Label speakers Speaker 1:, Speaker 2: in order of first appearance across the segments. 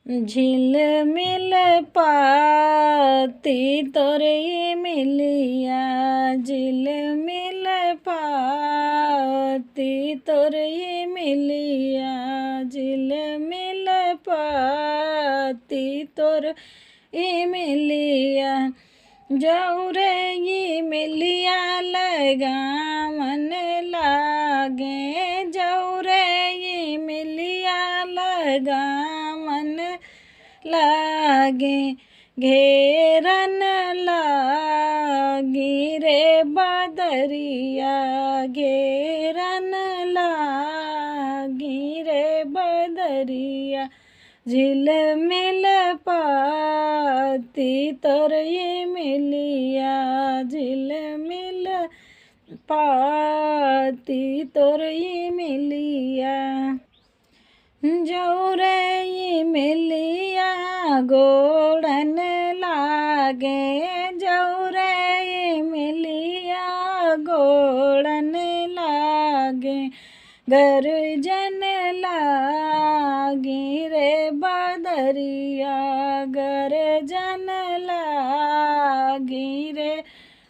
Speaker 1: झिलमिल पाती तोरे मिलिया, झिलमिल पाती तोरे मिलिया, झिलमिल पाती तोर मिलिया। जौरे ये मिलिया लगा मन लागे, जौरे ये मिलिया लगा मन लागे। घेरन लागी रे बदरिया, घेरन लागी रे बदरिया। झिलमिल पाती तोरे मिलिया, झिलमिल पाती तोरे मिलिया। जौरे ये मिलिया गोड़न लागे, जौरे ये मिलिया गोड़न लागे। गर्जन लागी रे बदरिया, गर्जन लागी रे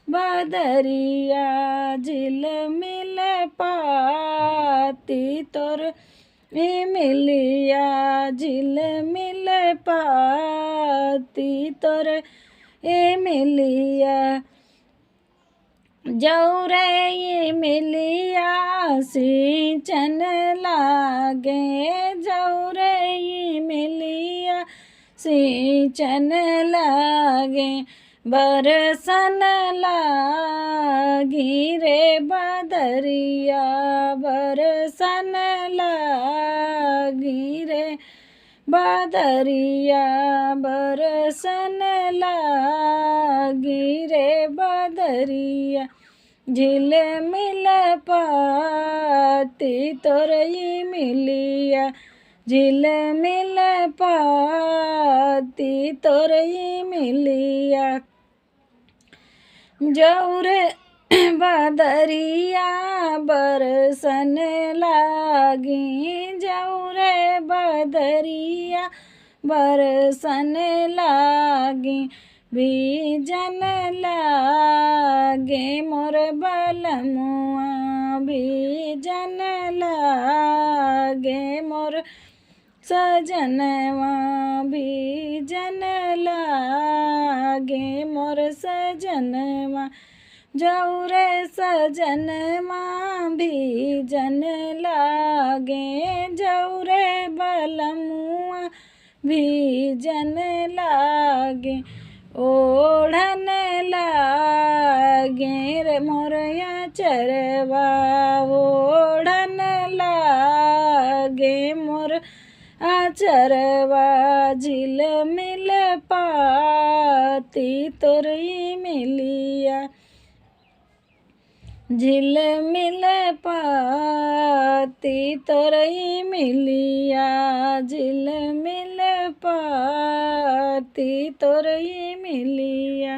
Speaker 1: बदरिया। झिलमिल पाती तोर मिलिया, झिलमिल पाती तोर मिलिया। जौरे ये मिलिया सिंचन लागे, जौरे ये मिलिया सिंचन लागे। बरसन लागी रे बदरिया, बरसन लागी रे बदरिया, बरसन लागी रे बदरिया। झिलमिल पाती तोरे मिलिया, झिलमिल पाती तोरे मिलिया। जौरे बदरिया बरसन लागी, जौरे बदरिया बरसन लागी। भीजन लागे मोर बलमुआ, भीजन लागे मोर सजनवा, भीजन लागे मोर सजनवा। जौरे सजनवा भीजन लागे, जौरे बलमुआ भीजन लागे। ओढ़न लागे रे मोरया चरवा, ओढ़न लागे मोर आचरवा। झिलमिल पाती तोरे मिलिया, झिलमिल पाती तोरे मिलिया, झिलमिल पाती तोरे मिलिया।